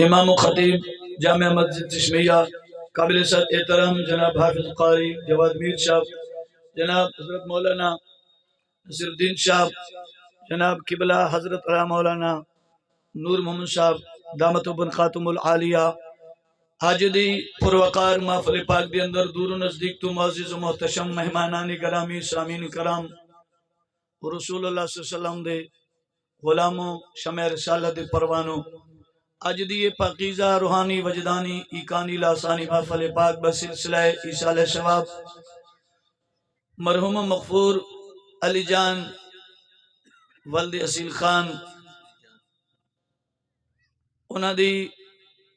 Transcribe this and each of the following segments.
امام و خطیب جامع مسجد چشمیہ، قابل صد احترام جناب حافظ قاری جواد میر صاحب، جناب حضرت مولانا نصیر الدین صاحب، جناب قبلہ حضرت علی مولانا نور محمد صاحب دامت بن خاتم العالیہ، حاجدی پروقار محفل پاک دی اندر دور و نزدیک تو معزز و محتشم مہمانانی گرامی سامعین کرام، رسول اللہ صلی اللہ علیہ وسلم دے غلاموں، شمع رسالت دے پروانوں، اج دی یہ پاکیزہ روحانی وجدانی ایکانی لاسانی محفل پاک بسلسلہ ایصال ثواب مرحوم مغفور علی جان ولد اصیل خان انہاں دی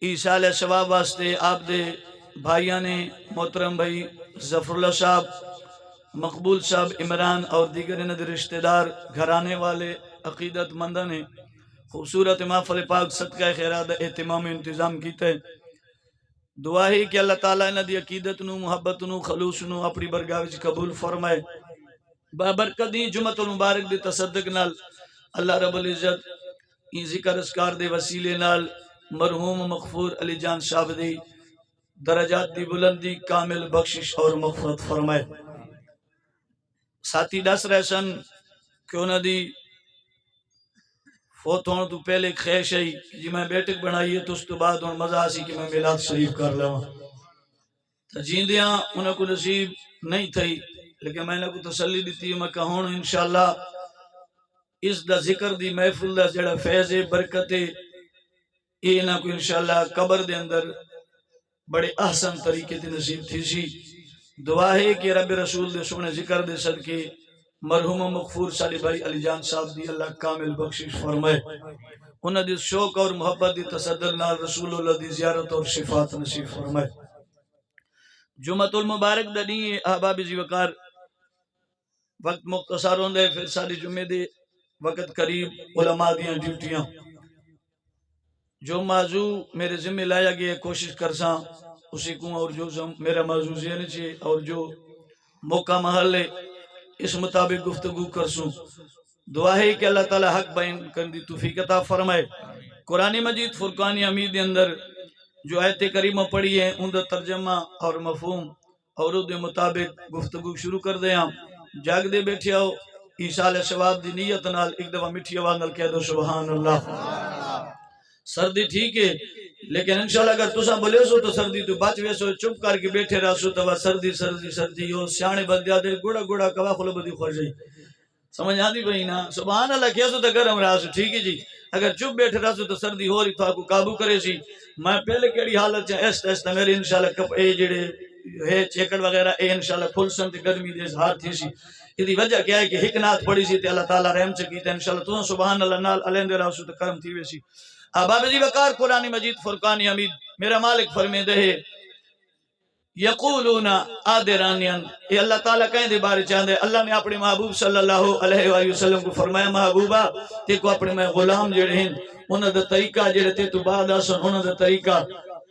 ایصال ثواب واسطے آپ دے بھائیاں نے محترم بھائی ظفر اللہ صاحب، مقبول صاحب، عمران اور دیگر انہاں دے رشتہ دار گھرانے والے عقیدت مندہ نے خوبصورت محفل پاک صدقہ خیرات اہتمام انتظام کیتا ہے۔ دعا ہے کہ اللہ تعالیٰ انہاں دی عقیدت نو، محبت نو، خلوص نو اپنی برگاہ وچ قبول فرمائے۔ بابرکت دی جمعۃ المبارک دی تصدق نال اللہ رب العزت این ذکر اذکار دے وسیلے نال مرحوم مغفور علی جان صاحب دی درجات دی بلندی کامل بخشش اور مغفرت فرمائے۔ ساتھی دس رہے سن کہ انہاں دی فوت ہونے تو پہلے ایک خواہش ہے کہ جی میں بیٹک بنائی ہے تو اس تو بعد ان مزہ آسی کہ میں میلاد شریف کر لوں تو جیندیاں انہوں کو نصیب نہیں تھی، لیکن میں نے کو تسلی دیتی میں کہوں انشاءاللہ اس دا ذکر دی محفل دا جڑا فیض برکت یہ نہ کو انشاءاللہ قبر دے اندر بڑے احسن طریقے تے نصیب تھی سی۔ دعا ہے کہ رب رسول دے سونے ذکر دے صدقے مرحوم مغفور صالح بھائی علی جان صاحب دی اللہ کامل بخشش فرمائے، انہاں دی شوق اور محبت دی تصدر نال رسول اللہ دی زیارت اور شفاعت نصیب فرمائے۔ جمعۃ المبارک دا نہیں احباب زی وقار وقت مختصر ہوندے، پھر ساری جمعے دے وقت قریب علماء دیاں ڈیوٹیاں جو موضوع میرے ذمہ لایا گیا کوشش کرساں اسی کو، اور جو میرا موضوع ذہن چھے اور جو موقع محل ہے اس مطابق گفتگو کرسوں۔ دعا ہے کہ اللہ تعالی حق بیان کرنے دی توفیق عطا فرمائے۔ قرآن مجید فرقان حمید دے اندر جو آیت کریمہ پڑھی ہیں ان دا ترجمہ اور مفہوم اور دے مطابق گفتگو شروع کر دے ہم جاگ دے بیٹھے ہو ایصال ثواب دی نیت نال ایک دفعہ میٹھی آواز نال کہہ دو سبحان اللہ۔ سردی ٹھیک ہے لیکن انشاءاللہ اگر تساں بولے سو تو سردی تو بچ ویسو، چپ کر کے بیٹھے رہا سو تو سردی سردی سردی ہو سیانے بندیا دے گوڑا گوڑا کوا خلو بدی خوش جائی، سمجھ آتی بھئی نا؟ سبحان اللہ کیا سو تو گرم رہا سو، ٹھیک ہے جی۔ اگر چپ بیٹھے رہا سو تو سردی ہو رہی تو آپ کو قابو کرے سی۔ میں پہلے کیڑی حالت چاہے ایستا ایستا میرے انشاءاللہ کپ اے جڑے ہے چیکڑ وغیرہ اے انشاءاللہ پھول سن تے گرمی دے اظہار تھی سی۔ یہ وجہ کیا ہے کہ حکنات پڑی سی تے اللہ تعالیٰ رحم سے کیتا انشاءاللہ تو سبحان اللہ نال علیندے رہا سو تو کرم تھی ویسی۔ احباب جی وقار قرآن مجید فرقان حمید میرا مالک فرمیدہ ہے یقولون آدرانین، یہ اللہ تعالیٰ کہیں دے بارے چاہندے اللہ نے اپنے محبوب صلی اللہ علیہ وآلہ وسلم کو فرمایا محبوبہ تے کو اپنے میں غلام جڑے ہیں انہوں دا طریقہ جڑے تے تو بعد آسن انہوں دا طریقہ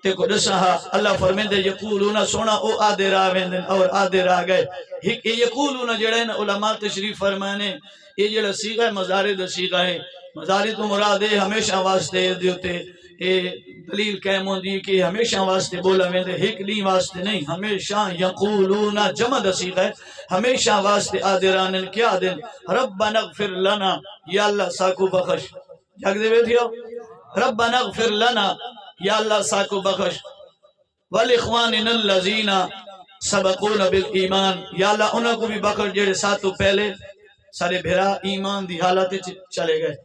تے کو دسہا۔ اللہ فرمیدہ یقولون سونا او آدھے راہ ویندن اور آدھے راہ گئے۔ یقولون جڑے ہیں علماء تشریف فرمانے یہ جڑا سیغہ ہے مزارے دا سیغہ ہے، مزاری تو مراد ہے ہمیشہ واسطے دیوتے، اے دلیل قائم ہوندی کہ ہمیشہ واسطے بولا ویندے، ایک نہیں واسطے نہیں، ہمیشہ یقولون جمع دسیغ ہے، ہمیشہ واسطے آدرانن کیا دن ربنا اغفر لنا، یا اللہ ساکو بخش، جاگ دے بیٹھی ہو، ربنا اغفر لنا، یا اللہ ساکو بخش، والاخواننا الذین سبقونا بالایمان، یا اللہ انہوں کو بھی بخش جڑے ساتھو پہلے سارے بھرا ایمان دی حالت چلے گئے۔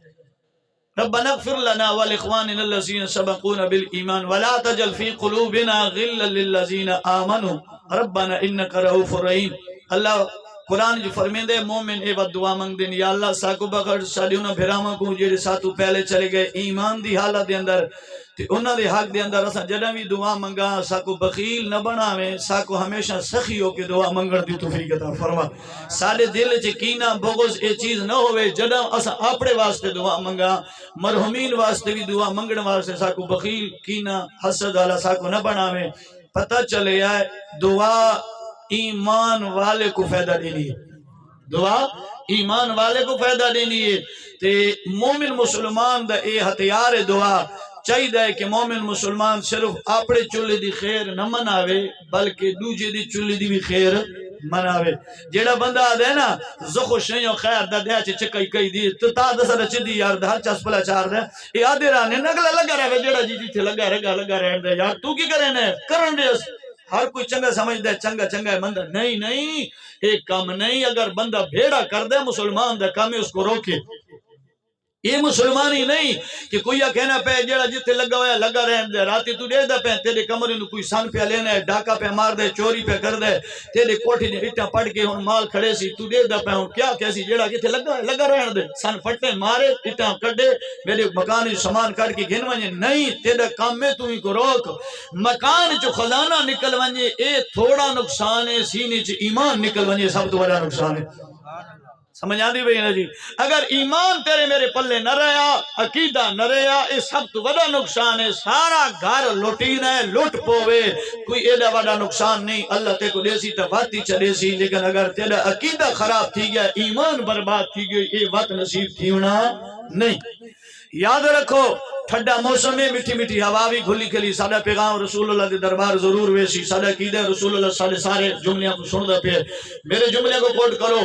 ربنا اغفر لنا والاخواننا الذين سبقونا بالایمان ولا تجعل في قلوبنا غلا للذين آمنوا ربنا انك رؤوف رحیم۔ اللہ قرآن جو فرمیندے مومن اے ود دعا منگ دین یا اللہ ساکو بخش ساڈے انہاں بھراواں کو جڑے ساتھو پہلے چلے گئے ایمان دی حالت دے اندر تے انہاں دے حق دے اندر اساں جڑا بھی دعا منگا ساکو بخیل نہ بناویں، ساکو ہمیشہ سخی ہو کے دعا منگن دی توفیق عطا فرما۔ سارے دل وچ کینہ بغض اے چیز نہ ہوئے، جڑا اساں اپنے واسطے دعا منگا مرحومین واسطے بھی دعا منگن واسطے ساکو بخیل کینہ حسد والا ساکو نہ بناویں۔ پتہ چلے آئے دعا ایمان والے کو فائدہ دینی ہے، دعا ایمان والے کو فائدہ دینی ہے تے مومن مسلمان دا اے ہتھیار دعا چاہیے کہ مومن مسلمان صرف اپنے چولہے دی خیر نہ مناوے بلکہ دوجے دی چولہے دی بھی خیر مناوے. جیڑا بندہ آدھے نا زخو شیوں خیر دا دیا چے چکائی کئی دی تو تا دسا رچ دی یار دا ہر چاس پلا چار دے یہ آدھے رانے نگلا لگا رہے جیڑا جی جی تھے لگا رہے دے یار تو کی کرنے کرن دے. ہر کوئی چنگا سمجھ دے چنگا چنگا ہے بندہ نہیں ایک کام نہیں. اگر بندہ بھیڑا کر دے مسلمان دا کام ہے اس کو روکے. یہ مسلمان ہی نہیں کہ کوئی کہنا پہ جیڑا جتے لگا ہوا ہے لگا رہن دے. راتی تو دے دا پہ تیرے کمرے نو کوئی سن پہ لینا ہے ڈاکہ پہ مار دے چوری پہ کر دے تیرے کوٹھی نے اٹھا پڑھ کے ہن مال کھڑے سی تو دے دا پہ ہن کیا کیسی جیڑا جتے لگا رہن دے سن پھٹے مارے اٹھا کڈے میرے مکان سامان کٹ کے گھن ونجے نہیں. تیرا کام میں تو ہی کو روک. مکان چو خزانہ نکل ونجے اے تھوڑا نقصان ہے سینے چ ایمان نکل ونجے سب تو بڑا نقصان ہے. سمجھ آدھی بھئی نا جی. اگر ایمان تیرے میرے پلے نہ رہا عقیدہ نہ رہا یہ سب تو بڑا نقصان ہے. سارا گھر لوٹینا ہے لوٹ پوے کوئی ایڈا بڑا نقصان نہیں. اللہ تے کو دے سی تو واتی چلے سی لیکن اگر تیرا عقیدہ خراب تھی گیا ایمان برباد تھی گئی یہ وقت نصیب تھی ہونا نہیں. یاد رکھو ٹھڈا موسم میں میٹھی میٹھی ہوا بھی کھلی کھلی ساڈا پیغام رسول اللہ دے دربار ضرور ویسی ساڈا عقیدہ رسول اللہ سارے جملیاں کو سندا پہ میرے جملے کو کوٹ کرو.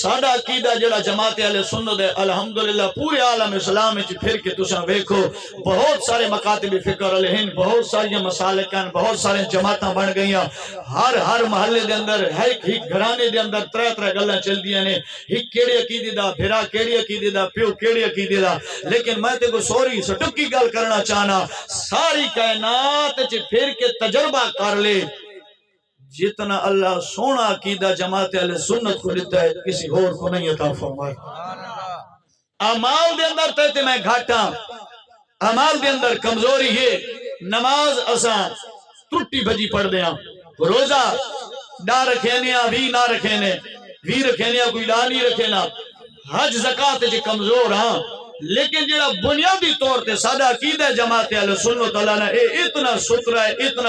ساڈا عقیدہ جڑا جماعت اہل سنت ہے الحمدللہ پورے عالم اسلام وچ پھر کے تساں ویکھو بہت سارے مکاتب فکر علیہن بہت ساری مسالکاں بہت سارے جماعتاں بن گئیاں. ہر محلے دے اندر ایک گھرانے دے اندر ترے گلاں چلدیاں نے ایک کیڑے عقیدے دا بھرا کیڑے عقیدے دا پیو کیڑے عقیدے دا. لیکن میں تے کو سوری سٹکی گل کرنا چاہنا ساری کائنات چ پھر کے تجربہ کر لے جتنا اللہ سونا عقیدہ جماعت اہل سنت کو دیتا ہے کسی اور کو نہیں عطا فرمائے. اعمال دے اندر تے میں گھاٹا اعمال دے اندر کمزوری ہے. نماز اساں ٹوٹی بھجی پڑھ دیاں روزہ ڈا رکھینیا وی نہ رکھینے وی رکھینیا کوئی ڈا نہیں رکھینا. حج زکات چ کمزور ہاں لیکن جڑا بنیادی طور تے سادہ عقیدہ جماعت اہل سنت اللہ نے اے اتنا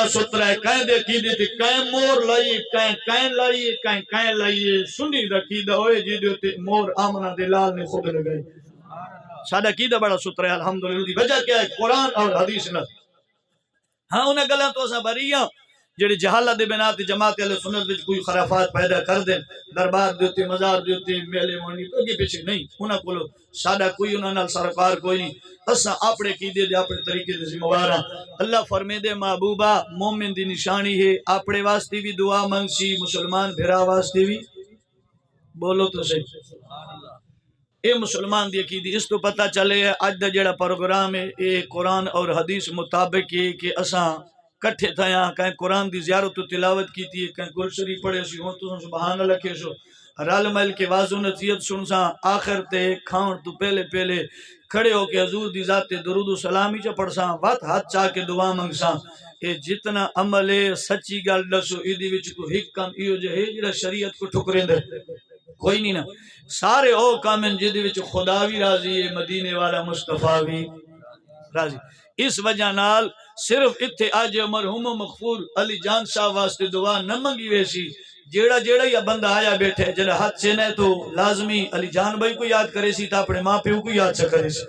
سترا ہے کہیں دے عقیدے تے کہیں مور لائی کہیں لائی کہیں لائی سنی دا عقیدہ ہوئے جی تے مور آمنہ دے لال نے خود لگائی. سادہ عقیدہ بڑا سترا ہے الحمدللہ. دی وجہ کیا ہے قرآن اور حدیث نہ. ہاں انہیں گلاں تو اسا بریاں جڑی جہالت دے بنا تے جماعت اہل سنت وچ کوئی خرافات پیدا کر دیں دربار دیتے مزار دیتے میلے مونی تو اگے پیچھے نہیں انہاں کولو ساڈا کوئی انہاں نال سرکار کوئی نہیں. اساں اپنے عقیدے دے اپنے طریقے دے ذمہ دار ہاں. اللہ فرمے دے محبوبہ مومن دی نشانی ہے اپنے واسطے بھی دعا منگسی مسلمان بھرا واسطے بھی بولو تو صحیح اے مسلمان دی عقیدی. اس تو پتہ چلے اج دا جڑا پروگرام ہے اے قرآن اور حدیث مطابق ہے کہ اساں کٹھے تھا کہیں قرآن دی زیارت و تلاوت کی تھی کہیں قرآن شریف پڑھے سی ہوں تو سبحان اللہ کے سو رال مل کے واضح نصیحت سنسا آخر تے کھاؤں تو پہلے کھڑے ہو کے حضور دی ذات درود و سلامی چا پڑھسا وقت ہاتھ چاہ کے دعا منگسا. اے جتنا عمل ہے سچی گل دسو ایدی وچ کو ہک کام ایو جو ہے جڑا شریعت کو ٹھکریں دے کوئی نہیں نا. سارے او کامن جدی وچ خدا بھی راضی ہے مدینے والا مصطفیٰ بھی راضی. اس وجہ نال صرف اتھے آج مرحوم مغفور علی جان صاحب واسطے دعا نہ منگی ویسی جیڑا یا بندہ آیا بیٹھے جڑا ہاتھ سے نہیں تو لازمی علی جان بھائی کو یاد کرے سی تا اپنے ماں پیو کو یاد سے کرے سی.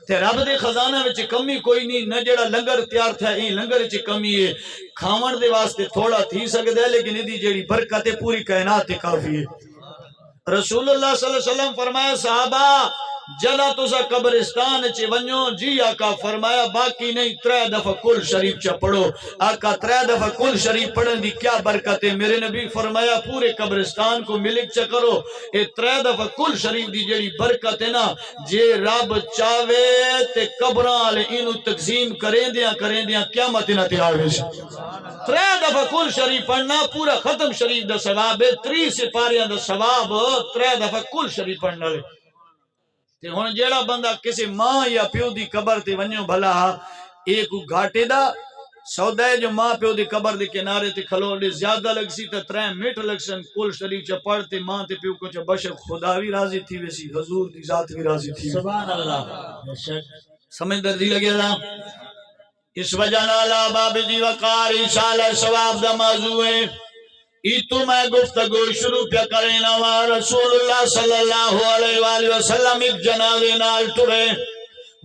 تے رب دے خزانہ وچ کمی کوئی نہیں نہ جڑا لنگر تیار تھا این لنگر وچ کمی ہے کھاون دے واسطے تھوڑا تھی سکدا ہے لیکن ایدی جیڑی برکت ہے پوری کائنات تے کافی ہے. رسول اللہ صلی اللہ علیہ وسلم فرمایا صحابہ جلا تسا قبرستان چے ونجو جی آقا فرمایا باقی نہیں 3 دفعہ کل شریف چا پڑھو. آقا 3 دفعہ کل شریف پڑھن دی کیا برکت ہے. میرے نبی فرمایا پورے قبرستان کو ملک چا کرو. اے 3 دفعہ کل شریف دی جڑی برکت ہے نا جے رب چاہے تے قبراں والے اینو تقسیم کریں دیاں قیامت نہ تیار ویسی. 3 دفعہ کل شریف پڑھنا پورا ختم شریف دا ثواب ہے 30 سپاریاں دا ثواب 3 دفعہ کل شریف پڑھنا لے. تے ہن جیڑا بندہ کسی ماں یا پیو دی قبر تے ونجو بھلا ایک گھاٹے دا سودا ہے جو ماں پیو دی قبر دے کنارے تے کھلو دے زیادہ لگ سی تے 3 منٹ لگسن کل شریف چ پڑھتے ماں تے پیو کو چ بشر خدا بھی راضی تھی ویسی حضور دی ذات بھی راضی تھی. سبحان اللہ سمجھ دردی لگے نا. اس وجہ نال باب دی وقار انشاءاللہ ثواب دا موضوع ہے. ایتو میں گفتگو شروع پہ کرنا وا رسول اللہ صلی اللہ علیہ وآلہ وسلم ایک جنازے نال ٹرے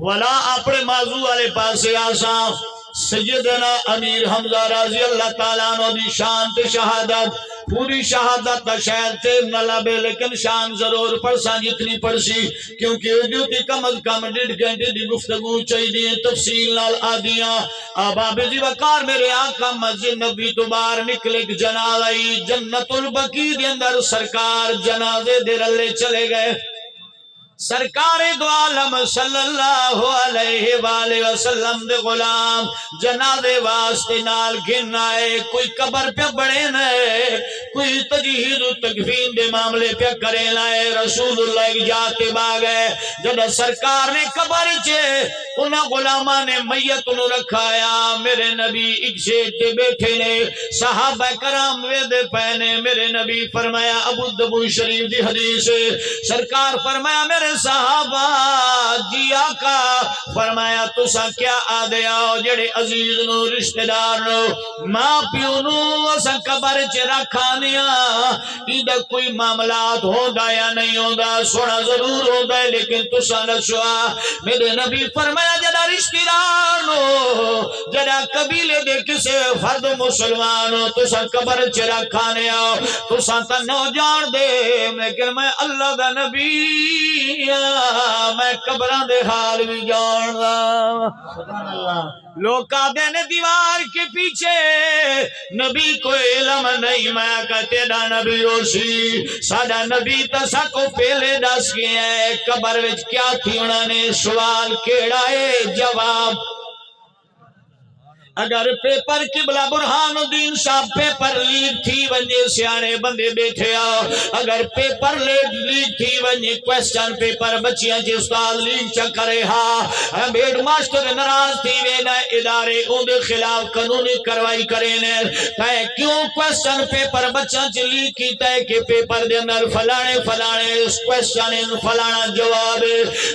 ولا اپنے موضوع والے پاسے آساں سیدنا امیر حمزہ رضی اللہ تعالیٰ عنہ دی شان تے شہادت پوری شہادت تا شاید تے نہ لبے لیکن شان ضرور پڑساں جتنی پڑسی کیونکہ جو تی کم از کم 1.5 گھنٹے دی گفتگو چاہیے تفصیل نال آدیاں آباب جی وقار میرے آقا مسجد نبی تو باہر نکلے جنازہ جنت البقیع دے اندر سرکار جنازے دے رلے چلے گئے سرکار دو عالم صلی اللہ علیہ وآلہ وسلم دے غلام جنازے واسطے نال گھن آئے کوئی قبر پہ بڑے نئے کوئی تجہیز و تکفین دے معاملے پہ کرے لائے رسول اللہ ایک جاتے باگئے جب سرکار نے قبر چے انہاں غلامہ نے میت انہوں رکھایا میرے نبی ایک شیٹ دے بیٹھے نے صحابہ کرام ویدے پہنے میرے نبی فرمایا ابو دبو شریف دی حدیث سرکار فرمایا میرے صحابہ جی آقا فرمایا تسا کیا آدھے آؤ جڑے عزیز نو رشتہ دار نو ماں پیو نو اسا قبر چ رکھانیا ایدہ کوئی معاملات ہوندہ یا نہیں ہوندہ سونا ضرور ہوندہ ہے لیکن تسا نسوا میرے نبی فرمایا جڑا رشتہ دار نو جڑا قبیلے دے کسے فرد مسلمان ہو تسا قبر چ رکھانیا تسا تا نو جان دے لیکن میں اللہ دا نبی میں قبران دے حال بھی جاندا سبحان اللہ لوگ آدھے نے دیوار کے پیچھے نبی کو علم نہیں میں کہتے دا نبی روشی سادہ نبی تسا کو پہلے دس گیا ہے قبر وچ کیا تھی انہوں نے سوال کیڑا ہے جواب اگر پیپر قبلہ برہان الدین صاحب پیپر لیک تھی ونجے سیانے بندے بیٹھے آؤ اگر پیپر لیک تھی ونجے کویسچن پیپر بچیاں جی استاد لیک چکرے ہاں بیڈ ماسٹر نراز تھی وینا ادارے ان دے خلاف قانونی کروائی کرینے تائے کیوں کویسچن پیپر بچیاں جی لیک کی تائے کہ پیپر دے اندر فلانے اس کویسچن فلانا جواب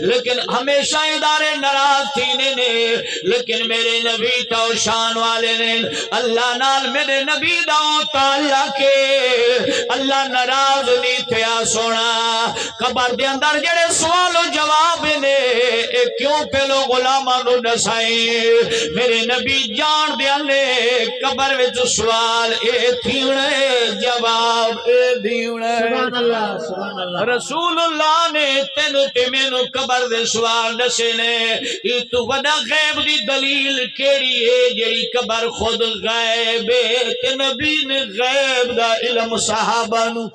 لیکن ہمیشہ ادارے نراز تھی نے لیکن میرے نبی تو شان والے نے اللہ نال میرے نبی داؤں تعالیٰ کے اللہ نراز نہیں تھیا سونا قبر دے اندر جڑے سوال و جواب نے کیوں پہلو غلامہ نو نسائیں میرے نبی جان دیا نے قبر وچ سوال اے تھیونے جواب اے دیونے سبحان اللہ رسول اللہ نے تینو تے مینو قبر دے سوال نسے نے تو وڈا غیب دی دلیل کیڑی ہے جڑی قبر خود غیب ہے کہ نبی نے غیب دا علم صحابہ نو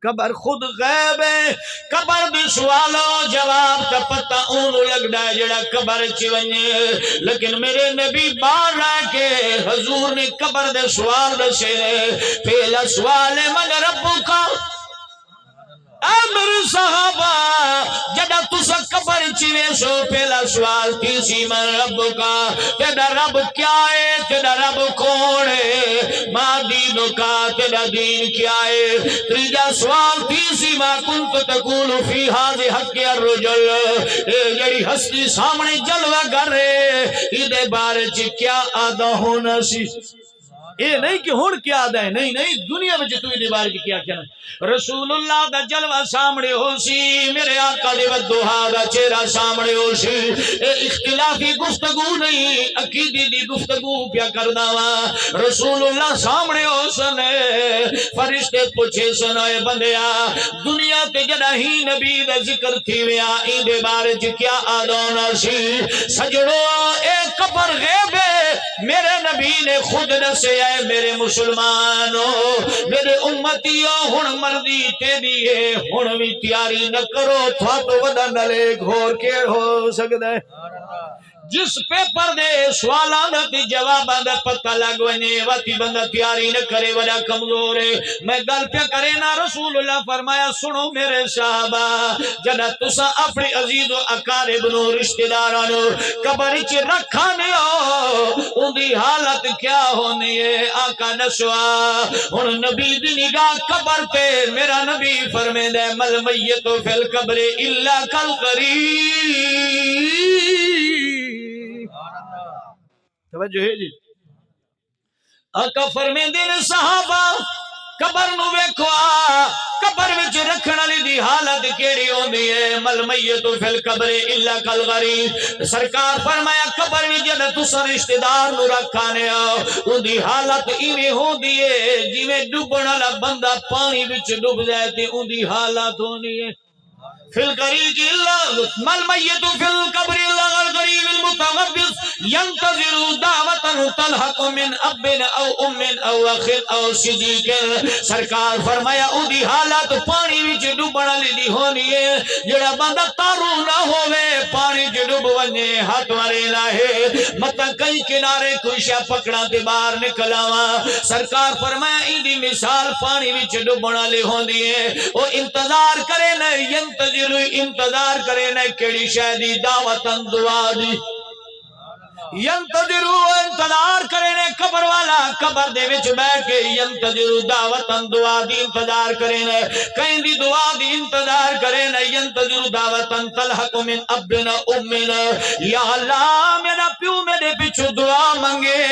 قبر خود غیب ہے قبر دی سوالوں جواب تا پتہ انہوں لگدا ہے جڑا قبر چی ونجے لیکن میرے نبی بار رہا کہ حضور نے قبر دے سوال دسے پہلا سوال من ربو کا اے میرے صحابہ جڑا تسا قبر چیوے سو پہلا سوال تیسی من رب کا تیرا رب کیا ہے تیرا رب کون ہے ماں دینوں کا تیرا دین کیا ہے تیجا سوال تیسی ما کنت تقول فی حاض حق الرجل جڑی ہستی سامنے جلوہ گر رہے ایدے بارے چی کیا آدھا ہونا سی اے نہیں کہ ہون کیا آدھا ہے نہیں دنیا میں جتوئی دیوار کی کیا کہنا رسول اللہ دا جلوہ سامنے ہو سی میرے آقا دے ودوہا دا چہرہ سامنے ہو سی اختلافی گفتگو نہیں عقیدی دی گفتگو پیا کرداوا رسول اللہ سامنے ہو سنے فرشتے پوچھے سنائے بندیا دنیا تے جڑا ہی نبی دا ذکر تھی ویا این دے بارے چ کیا آدھونا سی سجڑو اے قبر غیب ہے میرے نبی نے خود نسے اے میرے مسلمانوں میرے امتیوں ہن مردی تیری ہے ہن بھی تیاری نہ کرو تھا تو ودا نلے گھور کے ہو سکتا ہے جس پیپر دے سوالان دی جوابان دے پتہ لگونے واتی بندہ تیاری نہ کرے ودا کمزور ہے میں گل پہ کرے نا رسول اللہ فرمایا سنو میرے صحابہ جنہ تسا اپنی عزیز و اقارب نو رشتہ دارانو قبر چ رکھانے ہو ان دی حالت کیا ہونی ہے آقا نسوا ان نبی دی نگاہ قبر پہ میرا نبی فرمے دے مل میتو فی القبر الا کل قریب توجہ ہے جی آقا فرمیندے نے صحابہ قبر نو ویکھو قبر وچ رکھن والی دی حالت کیڑی ہوندی ہے مل میت فی القبر الا کالغریب سرکار فرمایا قبر وچ جد تساں رشتہ دار نو رکھانے اون دی حالت ایویں ہوندی ہے جویں ڈوبن والا بندہ پانی وچ ڈوب جائے تے اون دی حالت ہونی ہے فی القریب الا مل میت فی القبر الا الغریب المتغبس ينتظر دعوة تلحق من اب او ام او اخ او صدیق سرکار فرمایا او دی حالت پانی وچ ڈوبن والی دی ہونی ہے جڑا بندہ تارو نہ ہوے پانی وچ ڈوب ونجے ہاتھ مارے لاہے مت کئی کنارے کوئی شے پکڑا تے باہر نکل آواں سرکار فرمایا این دی مثال پانی وچ ڈوبن والی ہوندی ہے او انتظار کرے نہ انتظار کرے نہ کیڑی شے دی دعوت دعا دی ینتظرو انتظار کرے نے قبر والا قبر دے وچ بیٹھ کے ینتظرو دعوتاً دعا دی انتظار کرے نے کہیں دی دعا دی انتظار کرے نے ینتظرو دعوتاً تلحق من ابنا امنا یا اللہ میرا پیو میرے پچھو دعا منگے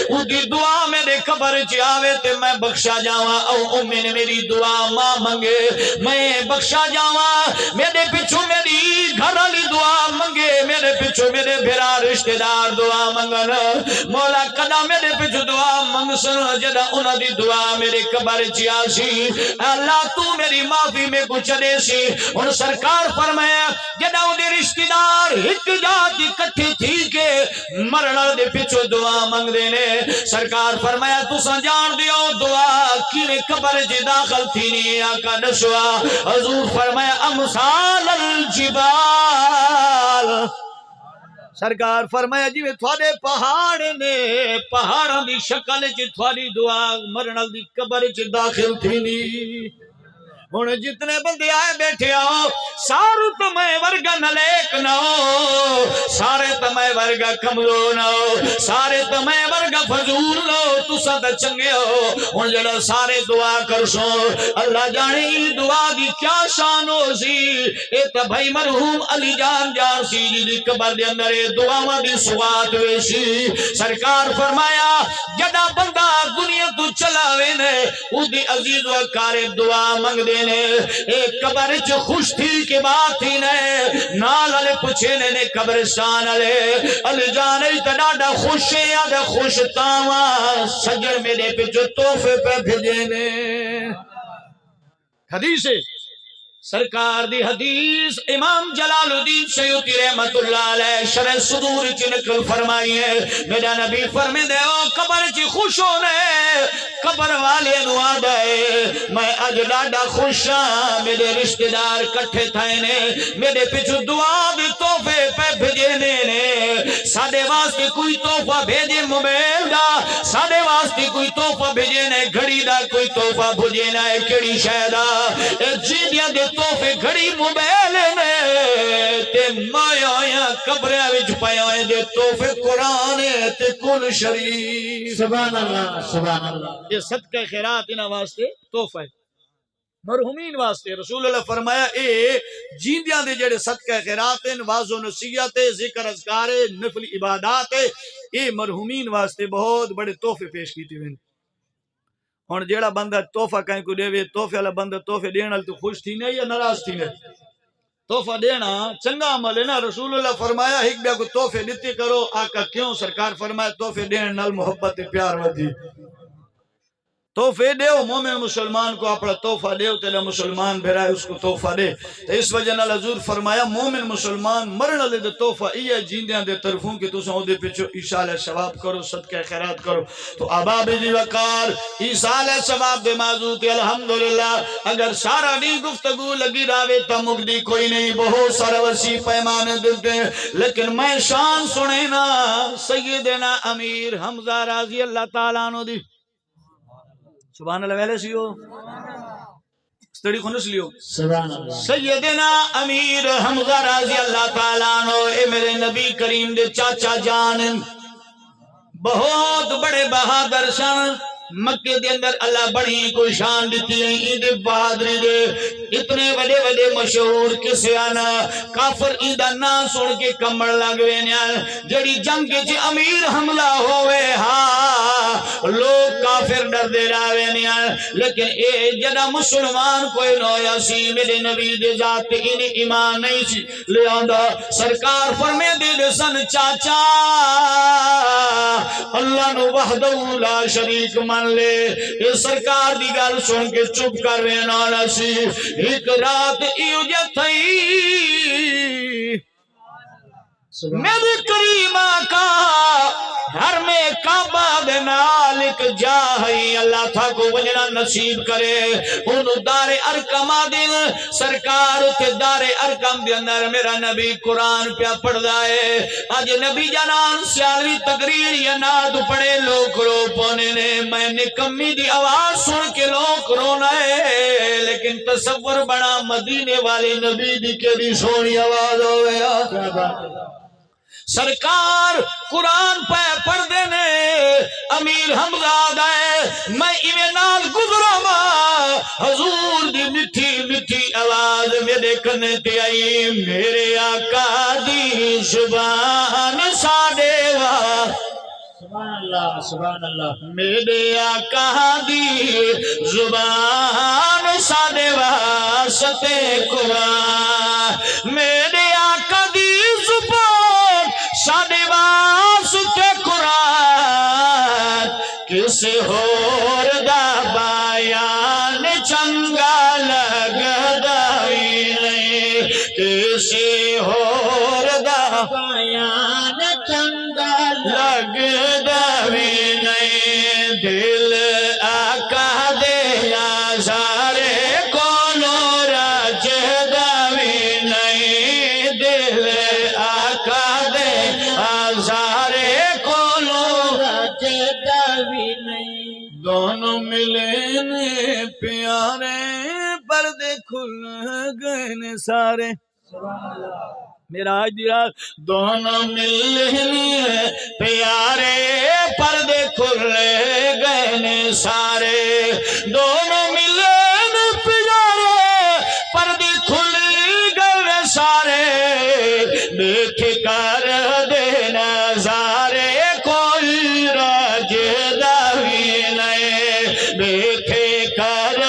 او دی دعا میرے قبر چ آوے تے میں بخشا جاواں او امن میری دعا ماں منگے میں بخشا جاواں میرے پچھو میری گھر والی دعا منگے میرے پچھو میرے بھرا رشتہ دار دعا منگن مولا کدا میرے پچھو دعا منگ سن جدا انہاں دی دعا میرے قبر چ آسی اللہ تو میری معافی میں کچھ دے سی ان سرکار فرمایا جدا ان دے رشتہ دار ایک جات اکٹھی تھی کہ مرن دے پچھو دعا منگ دینے سرکار فرمایا تساں جان دیو دعا کیویں قبر چ داخل تھی نہیں آقا دسوا حضور فرمایا امثال الجبال سرکار فرمایا جی تھوڑے پہاڑ نے پہاڑاں دی شکل چ تھوڑی دعا مرن دی قبر چ داخل تھی نہیں ہن جتنے بندے آئے بیٹھے آؤ سارے تمہیں ورگا نلیک نہ ہو سارے تمہیں ورگا کمزور نہ ہو سارے تمہیں ورگا فضول نہ ہو تساں تے چنگے ہو ہن جڑا سارے دعا کرسو اللہ جانے دعا دی کیا شان ہو سی اے تے بھائی مرحوم علی جان سی دی قبر دے اندر دعاواں دی سوات ہوئی سی سرکار فرمایا جڑا بندہ دنیا تو چلاوے نے او دی عزیز و اقارب دعا منگ دے ایک قبر چ خوش تھی کہ بات ہی نے نال والے پوچھے نے قبرستان والے ال جانے تڈا خوش ہے تے خوش تاواں سجن میرے پچ تحفے پہ بھیجے نے حدیث سرکار دی حدیث امام جلال الدین سیوطی رحمت اللہ علیہ شرح صدور چ نقل فرمائی ہے میرا نبی فرمے دے او قبر چ خوش ہونے قبر والے نو آدھے میں اج ڈاڈا خوش ہاں میرے رشتہ دار کٹھے تھائے نے میرے پچھو دعا دی تحفے پہ بھیجے نے ساڈے واسطے کوئی تحفہ بھیجے موبائل دا ساڈے واسطے کوئی تحفہ بھیجے نے گھڑی دا کوئی تحفہ بھیجے نہ کیڑی شے دا جیندیاں دے تحفے گھڑی موبائل نے تے مایا قبراں وچ پیا ہوئے دے تحفے قرآن تے کل شریف سبحان اللہ سبحان اللہ یہ صدقہ خیرات انہاں واسطے تحفہ ہے مرحومین واسطے رسول اللہ فرمایا اے جیندیاں دے جڑے صدقہ خیرات ہیں واعظ و نصیحت ذکر اذکار نفل عبادات اے مرحومین واسطے بہت بڑے تحفے پیش کیتے ہوئے ہن جیڑا بندہ تحفہ کہیں کو دے تحفے والا بندہ تحفے دین وال تو خوش تھی نہیں یا ناراض تھی نہیں تحفہ دینا چنگا عمل ہے نا رسول اللہ فرمایا ایک بیا کو تحفے دیتے کرو آقا کیوں سرکار فرمایا تحفے دین نال محبت پیار ودی تحفے دیو مومن مسلمان کو اپنا تحفہ دیو تیرا مسلمان بھرائے اس کو تحفہ دے تو اس وجہ نال حضور فرمایا مومن مسلمان مرن لے دے تحفہ یہ جیندیاں دے طرفوں کہ تساں او دے پیچھے ایصال ثواب کرو صدقہ خیرات کرو تو اباب دی وقار ایصال ثواب دے موضوع تے الحمدللہ اگر سارا دی گفتگو لگی راوے تا مقدی کوئی نہیں بہت سارا وسیع پیمانے دیتے لیکن میں شان سنے نا سیدنا امیر حمزہ رضی اللہ تعالیٰ عنہ دی سبحان اللہ ویلے سیو ستڑی خونس لیو سبحان اللہ سیدنا امیر حمزہ رضی اللہ تعالیٰ عنہ اے میرے نبی کریم دے چاچا جان بہت بڑے بہادر سن مکے دے اندر اللہ بڑی کوئی شان دیتی ہے عید بہادری دے اتنے وڈے وڈے مشہور کسے آنا کافر ایدہ نا سن کے کمڑ لگوے نیال جڑی جنگ جی امیر حملہ ہوئے ہاں لوگ کافر ڈر دے رہے ہیں لیکن اے جڑا مسلمان کوئی نہ ہویا سی میرے نبی دے ذات انہیں ایمان نہیں سی لے آندا سرکار فرمے دے سن چاچا اللہ نو وحدہ لا شریک من لے اے سرکار دی گل سن کے چپ کر رہے نہ سی ایک رات ایو جے تھئی میرے کریم آقا ہر میں کعبہ دے نال ایک جا ہے اللہ تھا کو وجنا نصیب کرے انہوں دار ارکم دن سرکار تے دار ارکم دے اندر میرا نبی قرآن پہ پڑھ دائے آج نبی جانان سیالوی تقریر یا ناد پڑے لوگ رو پونے نے میں نے کمی دی آواز سن کے لوگ رونا ہے لیکن تصور بڑا مدینے والے نبی دی کے دی سونی آواز ہو گیا سرکار قرآن پہ پڑھ دینے امیر حمزہ ہے میں ایویں نال گزرا ماں حضور دی مٹھی مٹھی آواز میرے کنے تے آئی میرے آقا دی زبان ساڈے وا سبحان اللہ میرے آقا دی زبان ساڈے واسطے قرآن میرے آقا دی زبان ساڈے واسطے قرآن کسے ہور دا بیان چنگا لگدا ہی نہیں کسے ہور دا بیان چنگا لگدا ہی نہیں دل آقا دے آزارے کونو رجدا ہی نہیں دل آقا دے آزارے کونو رجدا ہی نہیں دونوں ملنے پیارے پردے کھل گئے سارے میرا رات دونوں ملنے پیارے پردے کھل گئے سارے دونوں ملنے پیارے پردے کھل گئے سارے دیکھ کر دے نظارے کوئی رجدا ہی نہیں دیکھ کر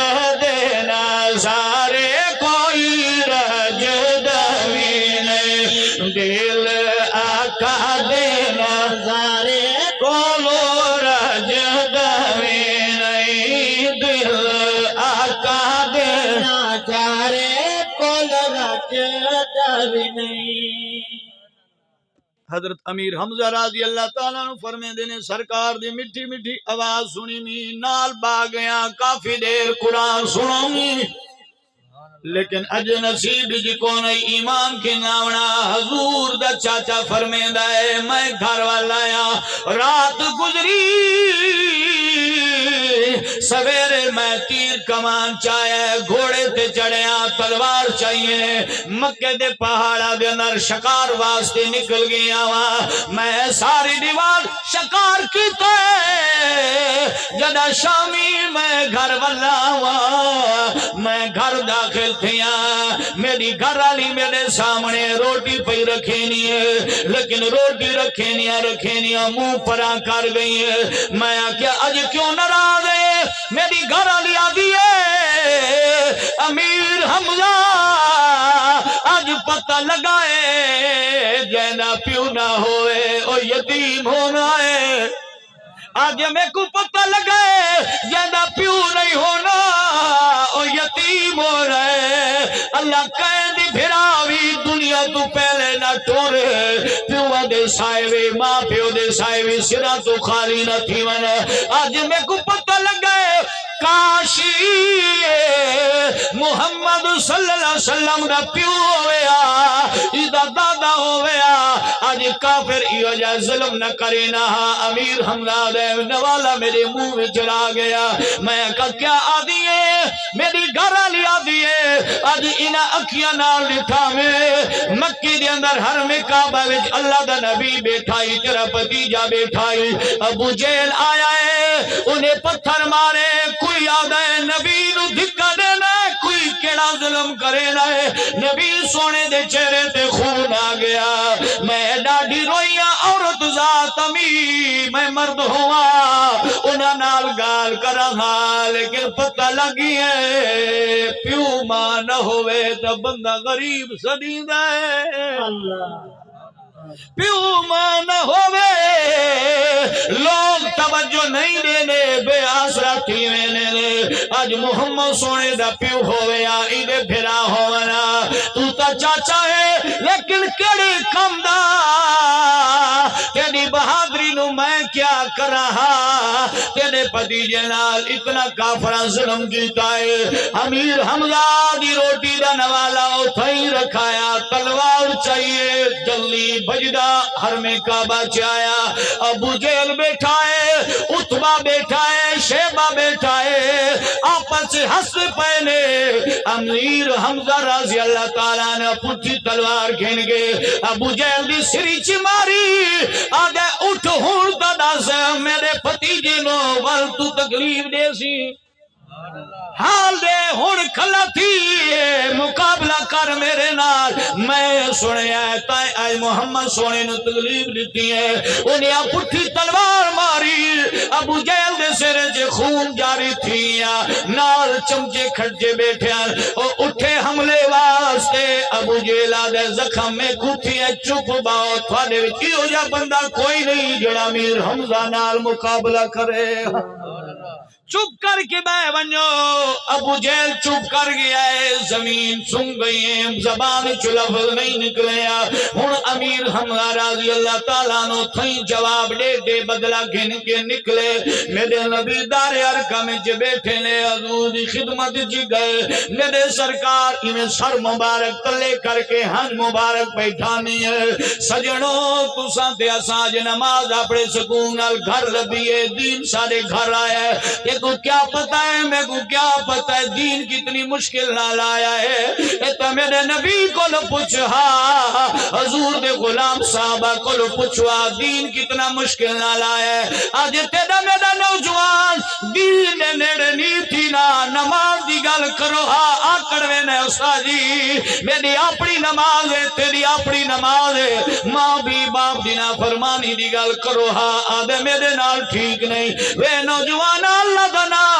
دے نظارے کوئی رجدا ہی نہیں دل آقا دے نظارے کولو رجدا ہی نہیں دل آقا دے نظارے کولو رجدا ہی نہیں حضرت امیر حمزہ رضی اللہ تعالیٰ عنہ فرمے دینے سرکار دی مٹھی مٹھی آواز سنی می نال با گیا کافی دیر قرآن سنوں لیکن اج نصیب جی کو نہیں ایمان کی ناونا حضور دا چاچا فرمے دائے میں گھر والا آیا رات گزری سویرے میں تیر کمان چاہے گھوڑے تے چڑھیا تلوار چاہیے مکے دے پہاڑا دے اندر شکار واسطے نکل گیا میں ساری دیوار شکار کی تے جدا شامی میں گھر والا میں گھر داخل تھیا میری گھر والی میرے سامنے روٹی پئی رکھینی ہے لیکن روٹی رکھینی منہ پرا کر گئی ہے میں کیا اج کیوں ناراض ہے میری گھر والی آدھی ہے امیر حمزہ اج پتہ لگائے جینا پیو نہ ہوئے او یتیم ہونا ہے آج میں کو پتہ لگائے جینا پیو نہیں ہونا او یتیم ہو رہے اللہ قیدی بھراوی دنیا تو پہلے نہ ٹورے پیو دے سائیوی ماں پیو دے سائیوی سرا تو خالی نہ تھی من آج میں کو پتہ لگائے کاشی محمد صلی اللہ علیہ وسلم دا پیو ہویا ایدہ دادا ہویا آج کافر ایو جا ظلم نہ کرینا امیر حمزہ دے نوالا میرے منہ میں چلا گیا میں کہا کیا آدھی ہے میری گھر والی آدھی ہے آج انہا اکھیاں نال لٹھا میں مکی دے اندر ہر میں کعبہ وچ اللہ دا نبی بیٹھائی تیرا پتیجا بیٹھائی ابو جیل آیا ہے انہیں پتھر مارے کوئی آدھا ہے نبی نو دھکا دینا ہے کوئی کیڑا ظلم کرینا ہے نبی سونے دے چہرے تے خون آ گیا میں ڈاڈی روئیاں عورت ذات تمی میں مرد ہوا انہاں نال گال کراں لیکن پتہ لگی ہے پیو ماں نہ ہوئے تو بندہ غریب سدیندا ہے پیو ماں نہ ہوئے لوگ توجہ نہیں دینے بے آسرا تھی وینے اج محمد سونے دا پیو ہوئے ایدے پھرا ہونا تو تا چاچا ہے لیکن کڑی کم دا تیری بہادری نو میں کیا کر رہا تیرے پتیجے نال اتنا کافرہ ظلم کیتا ہے امیر حمزہ دی روٹی دا نوالا اتھائی رکھایا تلوار چاہیے جلدی بجدہ حرم کعبہ چایا ابو جہل بیٹھا ہے اتبا بیٹھا ہے شیبہ بیٹھا ہے آپس سے ہنس پہنے امیر حمزہ رضی اللہ تعالیٰ نے پٹھی تلوار کھین گے ابو جہل دی سری چماری آگے اٹھ ہون دا سے میرے پتیجے نو ول تو تکلیف دے سی حال دے ہون کھلا تھی مقابلہ کر میرے نال میں سنے آئے آئے محمد سونے نے تکلیف دیتی ہے انہیں پٹھی تلوار ماری ابو جہل دے سرے جے خون جاری تھی نال چمچے کھڑجے بیٹھے اور اٹھے حملے واسطے ابو جہل دے زخم میں کھوتی ہے چپ باؤ تھوڑے وچی ہو جا بندہ کوئی نہیں جڑا امیر حمزہ نال مقابلہ کرے چپ کر کے بے بنو ابو جہل چپ کر گیا ہے زمین سن گئی ہے زبان چلفظ نہیں نکلیا ہن امیر حمزہ رضی اللہ تعالیٰ نو تھیں جواب دے دے بدلہ گھن کے نکلے میرے نبی دار ارکہ میں جے بیٹھے نے حضور دی خدمت جی گئے میرے سرکار انہیں سر مبارک تلے کر کے ہنج مبارک بیٹھانی ہے سجنوں تو سانتے اساج نماز اپنے سکون نال گھر لبیے دین سارے گھر آیا ہے کو کیا پتہ ہے میں کو کیا پتہ ہے دین کتنی مشکل نہ لایا ہے تو میرے نبی کو لو پوچھا حضور دے غلام صحابہ کو لو پوچھوا دین کتنا مشکل نہ لایا ہے آج تیرا میرا نوجوان دین نیڑے نہیں تھی نا نماز دی گل کرو آکڑوے نے استاد جی میری اپنی نماز ہے تیری اپنی نماز ہے ماں بھی باپ دی نافرمانی دی گل کرو آدھے میرے نال ٹھیک نہیں وے نوجوان اللہ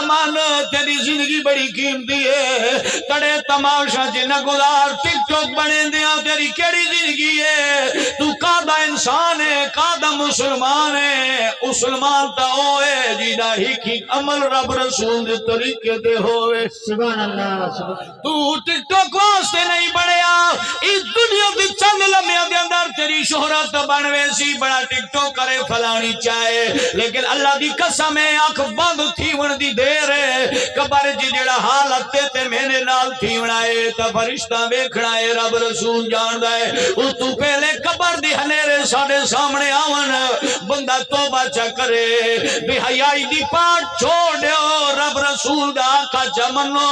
مان تیری زندگی بڑی قیمتی ہے تڑے تماشا جنہ گزار ٹک ٹوک بنے دیا تیری کیڑی زندگی ہے تو کادا انسان ہے کادا مسلمان ہے مسلمان تا ہوئے جیدہ ہی عمل رب رسول دے طریقے دے ہوئے سبحان اللہ تو ٹک ٹوک واسطے نہیں بڑھیا اس دنیا دی چند لمحے دے اندر تیری شہرت بنوے سی بڑا ٹک ٹوک کرے فلانی چاہے لیکن اللہ دی قسم ہے آنکھ بند تھی ون دی دیر ہے قبر جی جڑا حالت تے میرے نال تھی ونائے تا فرشتہ ویکھنا ہے رب رسول جان دائے اس تو پہلے قبر دی ہنیرے ساڑے سامنے آون بندہ توبہ چا کرے بے حیائی دی پاٹ چھوڑ دیو رب رسول دا آقا چا منو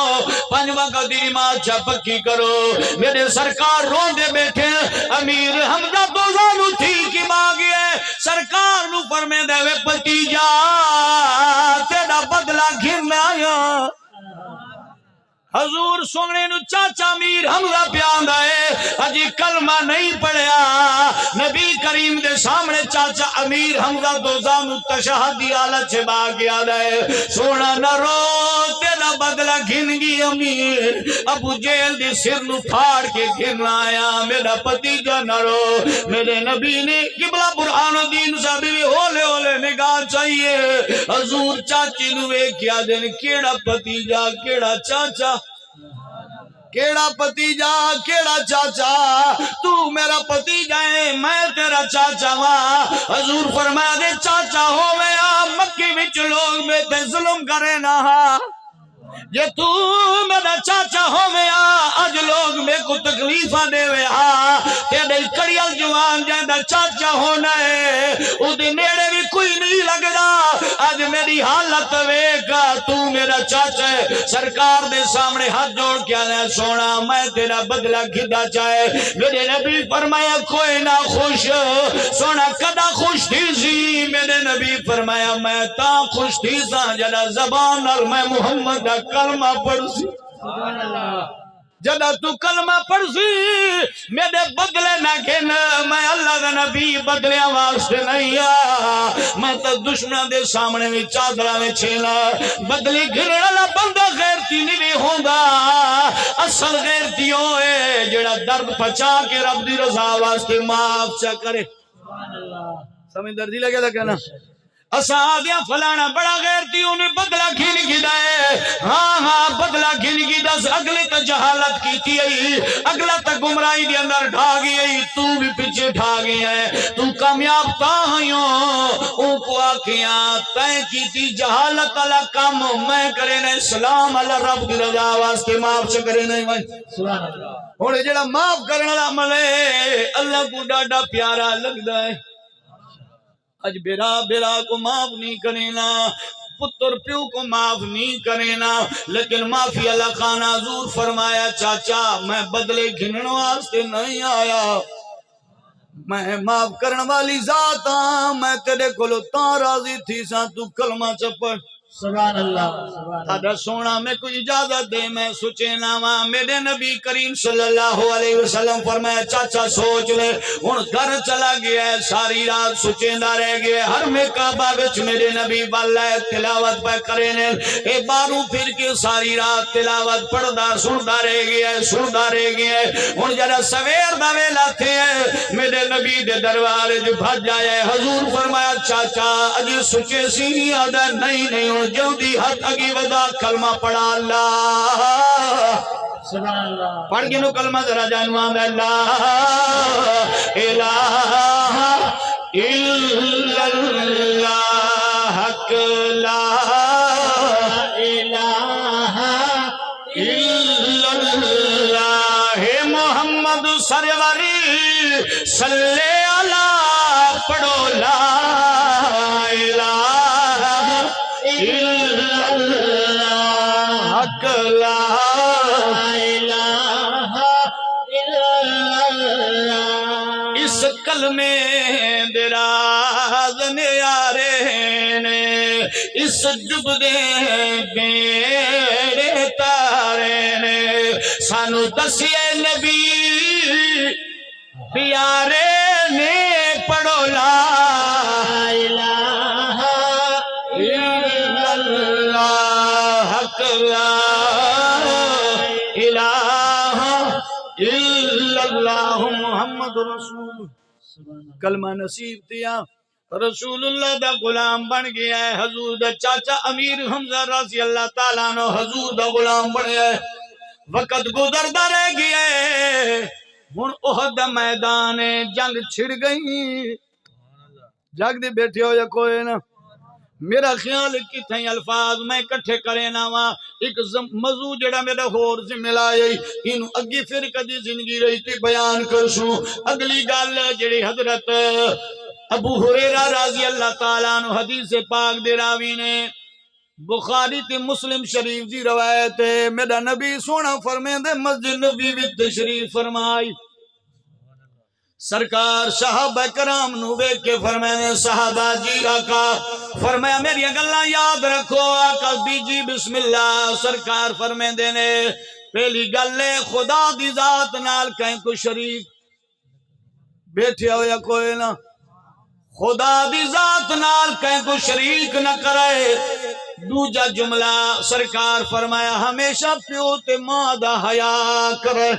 پنجوہ کا دی نماز چا پکی کرو میرے سرکار رون دے بیٹھے امیر حمزہ دوزانو تھی کی مانگی ہے سرکار نو فرمے دے وے پتیجا تیرا بدلہ گھرنا آیا حضور سونے نو چاچا امیر حمزہ پیاندہ ہے اجی کلمہ نہیں پڑھیا نبی کریم دے سامنے چاچا امیر حمزہ دوزانو تشہدی آلت سے باقی آدھا ہے سونا نہ رو تیرا بدلہ گھن گی امیر ابو جہل دی سر نو پھاڑ کے گھرنا آیا میرا پتیجا نہ رو میرے نبی نے قبلہ برہان الدین صاحبی ہولے ہولے نگاہ چاہیے حضور چاچی نوے کیا دن کیڑا پتیجا کیڑا چاچا کیڑا پتیجا کیڑا چاچا تو میرا پتیجا ہے میں تیرا چاچا ہاں حضور فرمایا دے چاچا ہو میں مکی وچ لوگ میں تے ظلم کرے نہ یہ تو میرا چاچا ہو گیا آج لوگ میں کو تکلیفہ دے ویا تیرے کڑیل جوان جیندہ چاچا ہونا ہے او دے نیڑے بھی کوئی نہیں لگ دا آج میری حالت ویکا تو میرا چاچا ہے سرکار دے سامنے ہاتھ جوڑ کیا لیا سونا میں تیرا بدلہ گھدا چاہے میرے نبی فرمایا کوئی نہ خوش سونا کدا خوش تھی سی میرے نبی فرمایا میں تا خوش تھی سا جدا زبان اور میں محمد دا کلمہ پڑھ سی جدا تو کلمہ پڑھ سی میرے بدلے نہ گھن میں اللہ دا نبی بدلے واسطے نہیں میں تو دشمنوں دے سامنے میں چادراں میں چھیلا بدلی گھرن والا بندہ غیرتی نہیں ہوندا اصل غیرتی ہوئے جڑا درد پچا کے رب دی رضا واسطے معاف چا کرے سمجھ دردی لگے دا کہنا اسا آدیا فلانا بڑا غیرتی انہیں بدلہ گھن گدا ہے ہاں بدلہ گھن گدا اگلے تا جہالت کی تھی اگلا تا گمرائی دی اندر ڈھا گئی تو بھی پیچھے ڈھا گیا ہے تو کامیاب تا ہیوں ان کو آکھیاں تین کی تھی جہالت اللہ کام میں کرے نہیں سلام اللہ رب دی رضا واسطے معاف سے کرے نہیں سبحان اللہ اور جڑا معاف کرنے والا عمل ہے اللہ کو ڈاڈا پیارا لگدا ہے اج بیرا کو معاف نہیں کرینا پتر پیو کو معاف نہیں کرینا لیکن معافی اللہ خان حضور فرمایا چاچا میں بدلے گھنن واسطے نہیں آیا میں معاف کرنے والی ذات ہاں میں تیرے کولو تاں راضی تھی سا تو کلمہ چپڑ سبحان اللہ تھا سونا میں کوئی اجازت دے میں سوچے ناما میرے نبی کریم صلی اللہ علیہ وسلم فرمایا چاچا سوچ لے ان گھر چلا گیا ہے ساری رات سوچیندہ رہ گئے ہر میں کعبہ بچ میرے نبی واللہ تلاوت پہ کرینے اے باروں پھر کے ساری رات تلاوت پڑھدا سندا رہ گیا ہے ان جرہ سویر دا ویلا تھے میرے نبی دے دروارے جو بھج جائے حضور فرمایا چاچا اجی سوچے سی نہیں آدھا نہیں جلدی ہاتھ اگی ودا کلمہ پڑھا اللہ سبحان اللہ پڑھ گنو کلمہ ذرا جانوان میں اللہ الہ الا اللہ حق لا الہ الا اللہ محمد سروری صلی اللہ پڑھو لا اس کلمے دراز نیارے نے اس جب دے بیڑے تارے نے سانو دسیے نبی پیارے نے پڑھو لا الہ الا اللہ حق لا الہ الا اللہ محمد رسول کلمہ نصیب دیا رسول اللہ دا غلام بن گیا ہے حضور دا چاچا امیر حمزہ رضی اللہ تعالیٰ عنہ حضور دا غلام بن گیا ہے وقت گزردہ رہ گیا ہے ہن احد میدان جنگ چھڑ گئی جگ دے بیٹھے ہو یا کوئی نا میرا خیال کی تھیں الفاظ میں کٹھے کرے نا وہاں ایک موضوع جڑا میرا ہور سے ملا انہوں اگی پھر کدی زندگی رہی تھی بیان کرسوں اگلی گل جڑی حضرت ابو ہریرہ رضی اللہ تعالیٰ عنہ حدیث پاک دے راوی نے بخاری تے مسلم شریف دی روایت ہے میرا نبی سونا فرمائے دے مسجد نبی بھی تشریف فرمائی سرکار صحابہ کرام نو بیک کے فرمائے صحابہ جی آقا فرمایا میری گلاں یاد رکھو آقا دیجی بسم اللہ سرکار فرمائے دینے پہلی گلے خدا دی ذات نال کہیں کو شریک بیٹھے ہو یا کوئی نہ خدا دی ذات نال کہیں کو شریک نہ کرے دوجا جملہ سرکار فرمایا ہمیشہ پیو تے ماں دا حیا کرے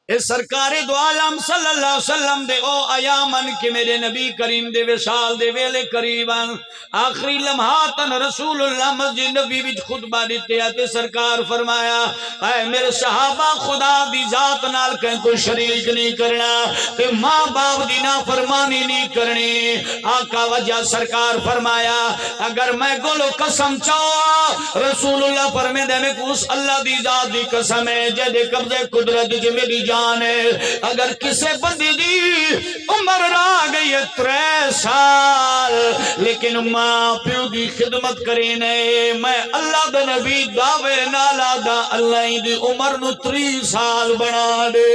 اے سرکار دو عالم صلی اللہ علیہ وسلم دے او ایامن کہ میرے نبی کریم دے وصال دے ویلے قریباً آخری لمحاتن رسول اللہ مسجد نبی وچ خطبہ دیتے آتے سرکار فرمایا اے میرے صحابہ خدا دی ذات نال کہیں کوئی شریک نہیں کرنا تے ماں باپ دی نافرمانی نہیں کرنی آقا وجہ سرکار فرمایا اگر میں گلو قسم چاہو رسول اللہ فرمے دے میں کو اس اللہ دی ذات دی قسم ہے جدے قبضے قدرت جی میری جان اگر کسے بندی دی عمر رہ گئی 3 سال لیکن ماں پیو دی خدمت کرینے میں اللہ دا نبی دعوے نالا دا اللہ دی عمر نو 3 سال بنا دے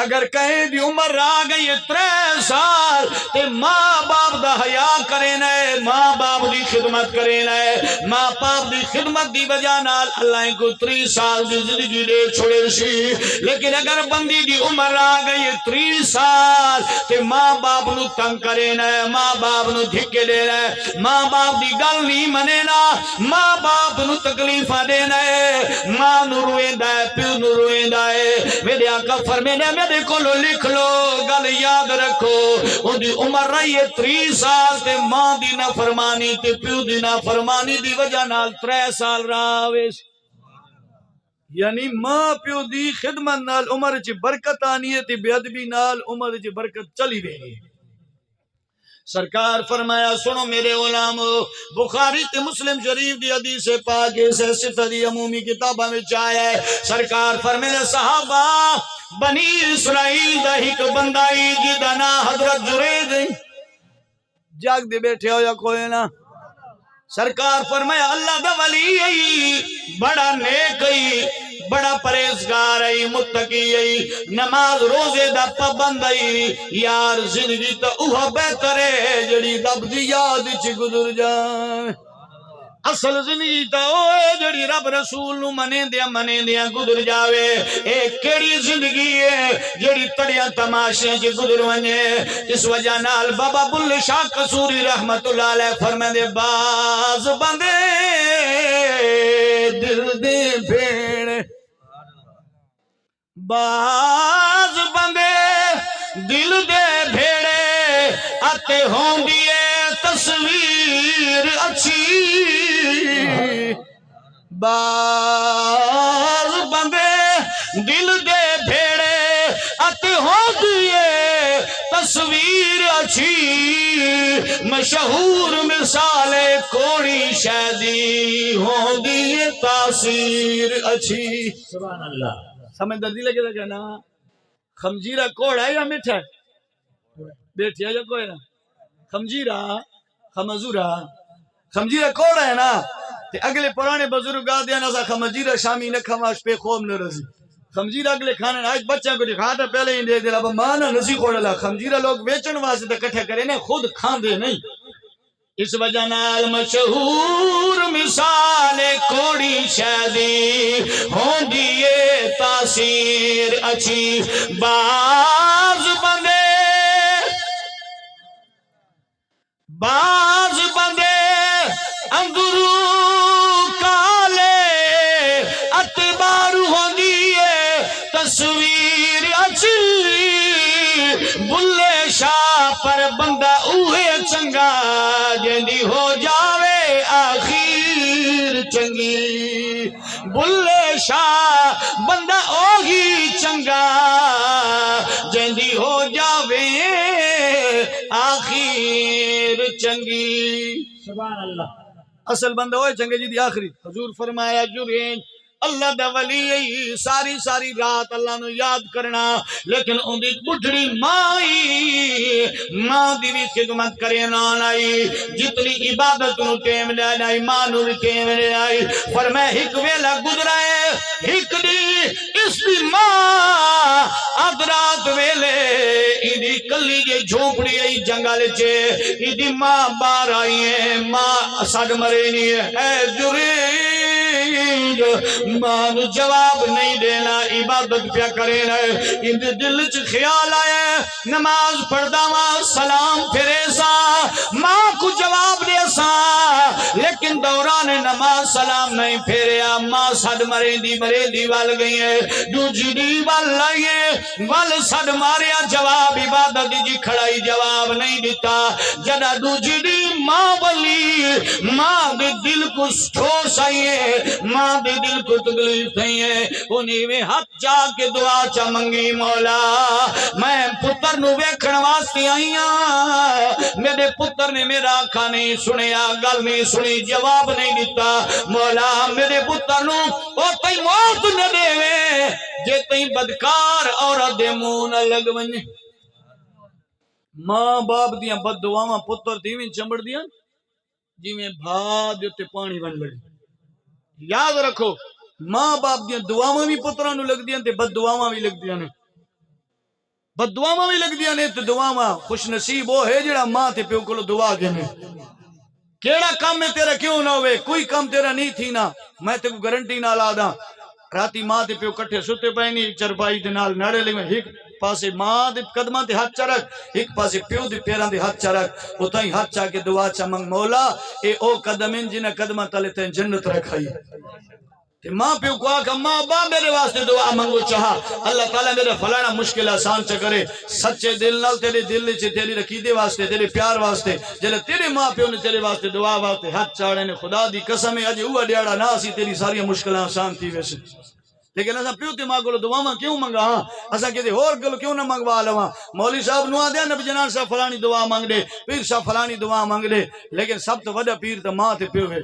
اگر کہیں دی عمر آ گئی 3 سال تے ماں باپ دا حیا کریں ہے، ماں باپ دی خدمت کریں ہے، ماں باپ دی خدمت دی وجہ نال اللہ کو 3 سال دی زندگی دے چھوڑے سی۔ لیکن اگر بندی دی عمر آ گئی 3 سال تے ماں باپ نو تنگ کریں ہے، ماں باپ نو دھکے دے ہے، ماں باپ دی گل نہیں منے نا، ماں باپ نو تکلیفہ دینا ہے، ماں نو رویندہ ہے، پیو نو رویندہ ہے۔ میرے آقا فرمینے میرے کو لکھ لو گل یاد رکھو، ان دی عمر رہی ہے 3 سال تے ماں دی نافرمانی تے پیو دی نافرمانی دی وجہ نال 3 سال راویش، یعنی ماں پیو دی خدمت نال عمر چ برکت آنی ہے تے بے ادبی نال عمر چ برکت چلی گئی۔ سرکار فرمایا سنو میرے علماء، بخاری تے مسلم شریف دی حدیث پاک سے ستری عمومی کتابہ میں آیا ہے، سرکار فرمایا صحابہ بنی اسرائیل دا ایک بندائی جدا نا حضرت جرید جاگ دے بیٹھے ہو یا کوئی نا، سرکار فرمایا اللہ دا ولی بڑا نیک بڑا پریزگار متقی نماز روزے دا پابند یار زندگی تا اوہ بہتر ہے جڑی رب دی یاد چ گزر جائے، اصل زندگی تا اوہ جڑی رب رسول نو منے دیا گزر جاوے، ایک کیڑی زندگی ہے جڑی تڑیاں تماشے چ گزر ونجے۔ اس وجہ نال بابا بلے شاہ قصوری رحمت اللہ علیہ فرمائے دے باز بندے دل دے بھیڑ، باز بندے دل دے بھیڑے آتے ہوں دیئے تصویر اچھی، باز بندے دل دے بھیڑے آتے ہوں دیئے تصویر اچھی، مشہور مثال کوڑی شہدی ہوں دیئے تاثیر اچھی۔ سبحان اللہ، سمجھ دردی لگے دا کہنا خمجیرہ کوڑا ہے یا مٹھا ہے؟ بیٹھیا یا کوئی نا خمجیرہ خمزورہ خمجیرہ کوڑا ہے نا، تے اگلے پرانے بزرگ آدھیا نا سا خمجیرہ شامی نہ کھماش پہ خوب نہ رسی، خمجیرہ اگلے کھانے آج بچہ کو دکھاتا پہلے ہی دے دے لابا مانا نسی کوڑا لگا، خمجیرہ لوگ بیچن واسطے کٹھا کرے نا خود کھان دے نہیں۔ اس وجہ نال مشہور مثال کوڑی شہدی ہوں دیئے تاثیر اچھی، باز بندے اندرو کالے اتبار ہوں دیئے تصویر اچھی، بلے شاہ پر بندہ اوہے چنگا جندی ہو جاوے آخیر چنگی، بلے شاہ بندہ اوہی چنگا جندی ہو جاوے آخیر چنگی۔ سبحان اللہ، اصل بندہ ہوئے چنگے جی دی آخری۔ حضور فرمایا جرین اللہ دا ولی ساری رات اللہ نو یاد کرنا، لیکن ان دی بڑھڑی ماں دی بھی خدمت کرے نائی، جتنی عبادت نو ٹیم لے نائی ماں نو بھی ٹیم لے آئی۔ فرمایا ایک ویلا گزرائے ایک دی اس دی ماں ادرات ویلے ایدی کلی جے جھوپڑی آئی جنگل چے، ایدی ماں بار آئی ہے، ماں ساڑھ مرے نہیں ہے، اے جرین ماں جواب نہیں دینا، عبادت پیا کرے رہے، ان دل چ خیال آئے نماز پڑھدا وا سلام پھرے سا ماں کو جواب دے سا، لیکن دوران نماز سلام نہیں پھیریا، ماں سڈ مرے دی وال گئی ہے، دوجی دی وال لائیے وال سڈ ماریا، جواب عبادت جی کھڑائی جواب نہیں دیتا، جدا دوجی دی ماں ولی ماں دے دل کو ٹھوس آئیے، ماں دے دل کو تکلیف تھی ہے، انہی میں ہاتھ جا کے دعا چا منگی، مولا میں پتر نو ویکھن واسطے آئیاں، میرے پتر نے میرا آنکھا نہیں سنیا، گل نہیں سنی، جواب نہیں دیتا، مولا میرے پتر نو او تئی موت نہ دے وے جے تئی بدکار عورت دے منہ نہ لگ ونجے۔ ماں باپ دیاں بد دعاواں پتر دیویں چمبڑ دیاں جی میں بھا دیتے پانی بن لگی۔ یاد رکھو ماں باپ دیاں دعاواں بھی پتراں نو لگ دیاں تے بد دعاواں بھی لگ دیاں نے۔ بد دعاواں بھی لگ دیا نے تو دعاواں خوش نصیب وہ ہے جڑا ماں تے پیو کو دعا گنے کیڑا کام میں تیرا کیوں نہ ہوئے کوئی کام تیرا نہیں تھی نا میں تے کو گارنٹی نہ لا دا راتی ماں تے پیو کٹھے ستے پے نہیں چرپائی دے نال نڑے لے ایک پاسے ماں دے قدماں تے ہاتھ چرک ایک پاسے پیو دے پیراں دے ہاتھ چرک اوتھیں ہاتھ چا کے دعا چا منگ مولا اے او قدم ان جنہ قدماں تلے تے جنت رکھائی تے ماں پیو کو آکھا ماں با میرے واسطے دعا منگو چاہا اللہ تعالیٰ میرے فلانا مشکل آسان چا کرے سچے دل نال تیرے دل چے تیری رقیدے واسطے تیرے پیار واسطے جلے تیرے ماں پیو نے تیرے واسطے دعا واسطے ہاتھ چاڑے نے خدا دی قسم ہے اجے ہوا ڈیڑا نہ سی تیری ساری مشکلیں آسان تھی ویسے لیکن ایسا پیو تے ماں کو دعا کیوں منگا ہاں ایسا کہتے اور گلو کیوں نہ منگوا لواں مولوی صاحب نو آدھے نبی جنان صاحب فلانی دعا مانگ دے پیر صاحب فلانی دعا مانگ دے لیکن سب تو وڈا پیر تو ماں تے پیو ہے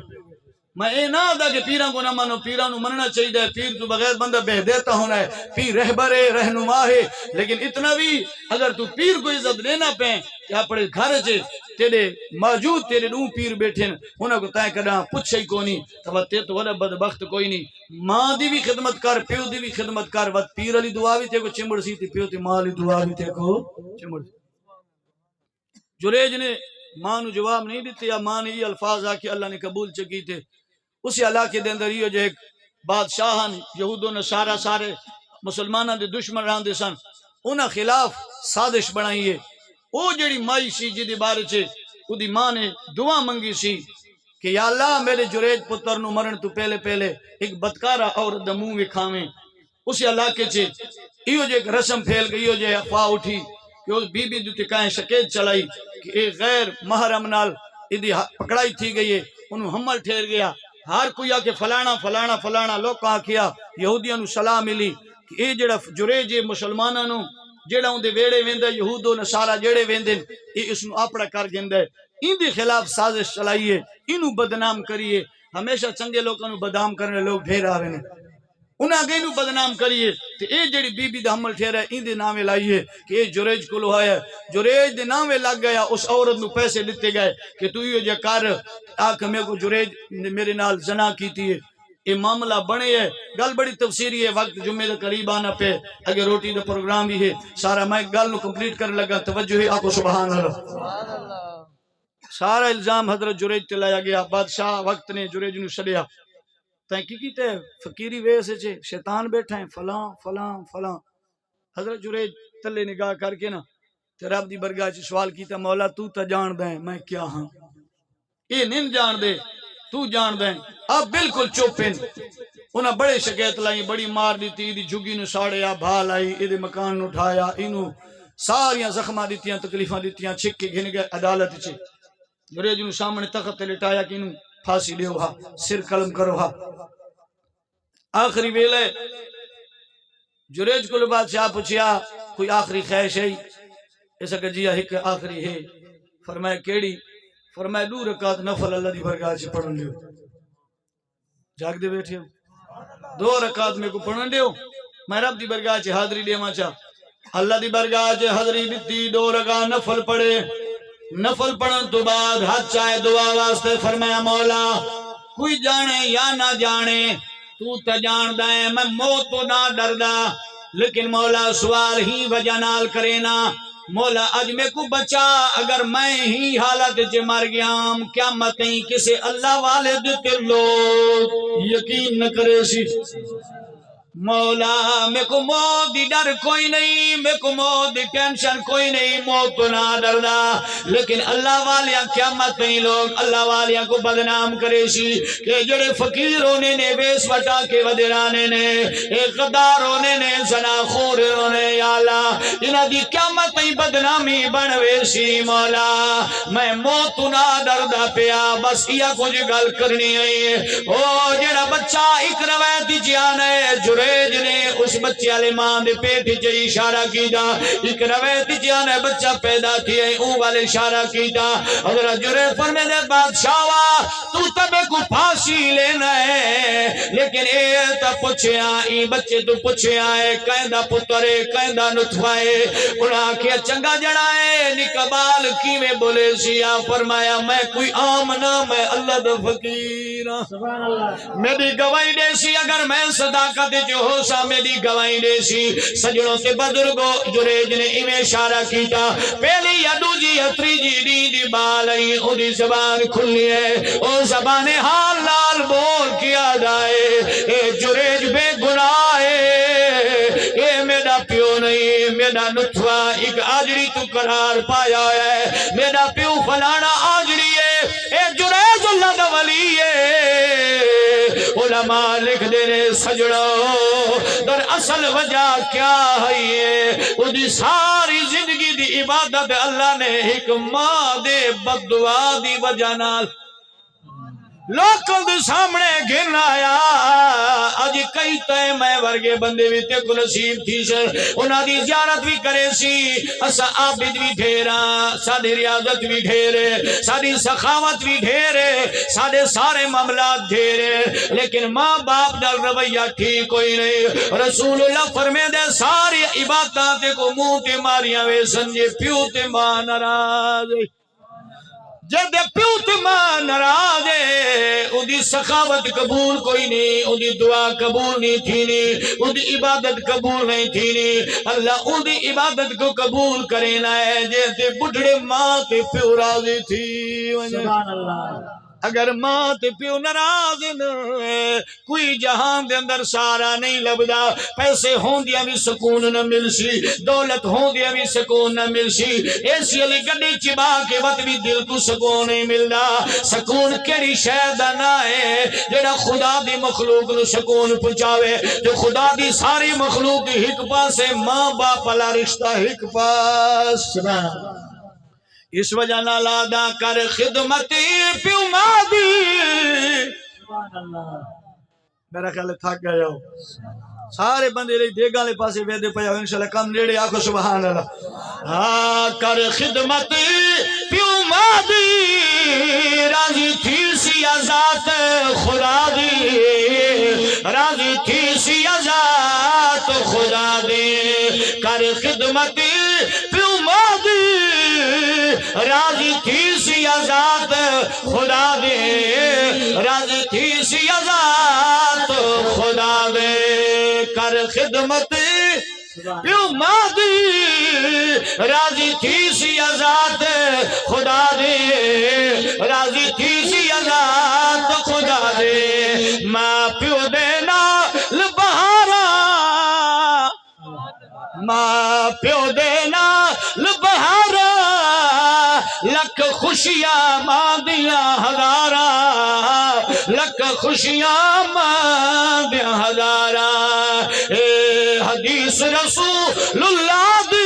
میں اے نہ آدھا کہ پیران کو نہ مانو پیران کو مننا چاہیے پیر تو بغیر بندہ بے دیتا ہونا ہے پیر رہبر ہے رہنما ہے لیکن اتنا بھی اگر تو پیر کو عزت لینا پہ کہ اپنے گھر چے تیرے موجود تیرے دو پیر بیٹھے انہاں کو تائیں کڑا پچھے ہی کونی تو وڈا بدبخت کوئی نہیں ماں دی بھی خدمت کر پیو دی بھی خدمت کر وقت پیر علی دعا بھی تے کو چمڑ سی تے پیو تے ماں علی دعا بھی تے کو چمڑ جریج نے ماں نو جواب نہیں دیتے یا ماں نے یہ الفاظ آ کے اللہ نے قبول چکی تھے اسی علاقے دے اندر یہ جو ایک بادشاہاں یہود و نصارہ سارے مسلمانوں دے دشمن راندے سن انہاں خلاف سازش بنائی ہے او جڑی مائی سی جدی بارے چے او دی ماں نے دعا منگی سی کہ یا اللہ میرے جریج پتر نو مرن تو پہلے پہلے ایک بدکارا عورت دا منہ وکھاویں اسی علاقے چے ایو جو ایک رسم پھیل گئی جو افواہ اٹھی کہ اس بی بی دوتی کہیں شکیت چلائی کہ ایک غیر محرم نال ادھی پکڑائی تھی گئی ہے انہوں حمل ٹھہر گیا ہر کوئی آکے فلانا فلانا فلانا لوگ کہا کیا یہودیاں نو صلاح ملی کہ اے جڑا جریج مسلماناں نو جڑا اون دے ویڑے ویندے یہود و نصارہ جڑے ویندے اے اس نو اپنا کر گیندا ہے ان دے خلاف سازش چلائیے انو بدنام کریے ہمیشہ چنگے لوگوں نو بدنام کرنے لوگ ڈھیر آ رہے ہیں انہاں گئی نو بدنام کریے تے اے جڑی بی بی دا حمل ٹھہرا ہے ان دے نامے لائیے کہ اے جریج کو لوہایا جریج دے نامے لگ گیا اس عورت نو پیسے دیتے گئے کہ تو یہ جے کر آکھ میں کو جریج نے میرے نال زنا کیتی ہے یہ معاملہ بنے ہے گل بڑی تفسیری ہے وقت جمعے دے قریب آنا پہ اگر روٹی دا پروگرام بھی ہے سارا میں گل نو کمپلیٹ کر لگا توجہ ہے آکو سبحان اللہ سارا الزام حضرت جریج تے لایا گیا بادشاہ وقت نے جریج نو چھڈیا تائیں کی کیتے فقیری ویسے چھے شیطان بیٹھا ہیں فلاں فلاں فلاں حضرت جریج تلے نگاہ کر کے نا تے رب دی برگاہ چ سوال کیتا مولا تو تا جان دیں میں کیا ہاں اے نہیں جان دے تو جان دیں اب بالکل چوپن انہاں بڑے شکایت لائی بڑی مار دیتی دی جھگی نو ساڑیا بھال آئی ایدے مکان نو اٹھایا انو ساریاں زخماں دیتیاں تکلیفاں دیتیاں چھک کے گھن گئے عدالت چ جریج نو سامنے تخت تے لٹایا کہ انو پھانسی دیو ہا سر قلم کرو ہا آخری ویلے جریج کو بادشاہ پوچھیا کوئی آخری خواہش ہے ایسا کہ جی ایک آخری ہے فرمایا کیڑی فرمایا 2 رکعت نفل اللہ دی برگاہ سے پڑھن لیو جاگ دے بیٹھے ہو 2 رکعت میں کو پڑھن لیو میں رب دی برگاہ سے حاضری دیما چاہ اللہ دی برگاہ سے حاضری دیتی 2 رکعت نفل پڑھے نفل پڑھن تو بعد ہاتھ چاہے دعا واسطے فرمایا مولا کوئی جانے یا نہ جانے تو تا جان دائیں میں موت تو نہ ڈردا لیکن مولا سوال ہی وجہ نال کرینا مولا اج میں کو بچا اگر میں ہی حالت جے مر گیام قیامتیں کسے اللہ والے دیتے لوگ یقین نہ کرے سی مولا میں کو موت دی ڈر کوئی نہیں میں کو موت دی ٹینشن کوئی نہیں موت تو نہ ڈردا لیکن اللہ والیاں قیامت نہیں لوگ اللہ والیاں کو بدنام کرے سی کہ جڑے فقیر ہونے نے بیس وٹا کے ودرانے نے ایک غدار ہونے نے زنا خور ہونے یا اللہ انہاں دی قیامت نہیں بدنامی بنوے سی مولا میں موت تو نہ ڈردا پیا بس یہ کچھ گل کرنی ہے او جڑا بچہ ایک روایتی جان ہے جریج نے اس بچے والے ماں دے پیٹ چ اشارہ کیتا ایک روایت جان ہے بچہ پیدا کیے او والے اشارہ کیتا حضرت جریج فرمے دے بادشاہ تو تب کو پھانسی لینا ہے لیکن اے تا پوچھیا ای بچے تو پوچھیا ہے کیندا پتر ہے کیندا نطفہ ہے انہاں کہ چنگا جڑا ہے نکبال کیویں بولے سی فرمایا میں کوئی عام نہ میں اللہ دا فقیر سبحان اللہ میری گواہی دے سی اگر میں صداقت جو ہو سا میری گواہی دے سی سجنوں تے بزرگو جریج نے انہیں اشارہ کیتا پہلی یا دوجی یا تریجی دی بالائی او دی زبان کھلی ہے او زبان حال لال بول کیا دائے اے جریج بے گناہ اے میرا پیو نہیں میرا نتوا ایک آجڑی تو قرار پایا ہے میرا پیو فلانا آجڑی ہے اے جریج اللہ دا ولی ہے علماء لکھ دینے سجڑوں در اصل وجہ کیا ہے وہ دی ساری زندگی دی عبادت اللہ نے ایک ماں دے بددعا دی وجہ نال لوکل دے سامنے گرنا آیا آج کئی تے میں ورگے بندے بھی تے کو نصیب تھی سر انہاں دی زیارت بھی کرے سی اسا عابد بھی ڈھیرا ساڑی ریاضت بھی ڈھیرے ساڑی سخاوت بھی ڈھیرے ساڑے سارے معاملات ڈھیرے لیکن ماں باپ دا رویہ ٹھیک کوئی نہیں رسول اللہ فرمے دے ساری عبادتیں کو منہ تے ماریاں وے سنجے پیو تے ماں ناراض جد پیو تے ماں ناراض ان دی سخاوت قبول کوئی نہیں ان دی دعا قبول نہیں تھی نہیں ان دی عبادت قبول نہیں تھی نہیں اللہ ان دی عبادت کو قبول کرینا ہے جیسے بڑھڑے ماں تے پیو راضی تھی سبحان اللہ اگر ماں تے پیو ناراض کوئی جہان دے اندر سارا نہیں لبدا پیسے ہون دیا بھی سکون نہ مل سی دولت ہون دیا بھی سکون نہ مل سی ایسی علی گڑی چبا کے وقت بھی دل کو سکون نہیں ملدا سکون کیڑی شہدہ نہ ہے جڑا خدا دی مخلوق نو سکون پہنچاوے جو خدا دی ساری مخلوق دی ہک پاسے ماں باپ والا رشتہ ہک پاس اس وجہ نہ لادا کر خدمتی پیو مادی میرا خیال تھک گیا ہو سارے بندے رہی دیگاں لے پاسے ویدے پیا ہو انشاءاللہ کم نیڑے آکھو سبحان اللہ ہاں کر خدمتی پیو مادی راضی تھی سی ذات خدا دی راضی تھی سی ذات خدا دی کر خدمتی پیو مادی راضی تھی سی ذات خدا دے راضی تھی سی ذات خدا دے کر خدمت پیو مادی راضی تھی سی ذات خدا دے راضی تھی سی ذات خدا دے ماں پیو دینا لبہارا ماں پیو دینا لبہارا لکھ خوشیاں ماں دیا ہزارہ لکھ خوشیاں ماں دیا ہزارہ اے حدیث رسول اللہ دی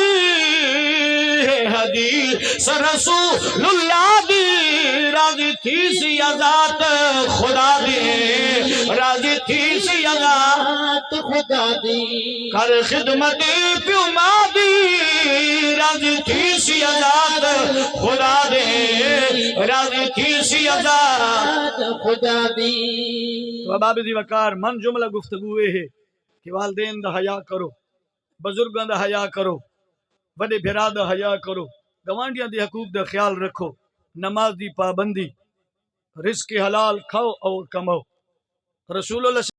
حدیث رسول اللہ دی راضی تھی سی ذات خدا دی راضی تھی سی ذات خدا دی کر خدمت پیو ماں دی راضی تھی سی ذات خدا دے راضی تھی سی ذات خدا دی تو اب آبی وقار من جملہ گفتگوئے ہے کہ والدین دا حیا کرو بزرگاں دا حیا کرو وڈے بھرا دا حیا کرو گوانڈیاں دی حقوق دا خیال رکھو نماز دی پابندی رزق حلال کھاؤ اور کماؤ رسول اللہ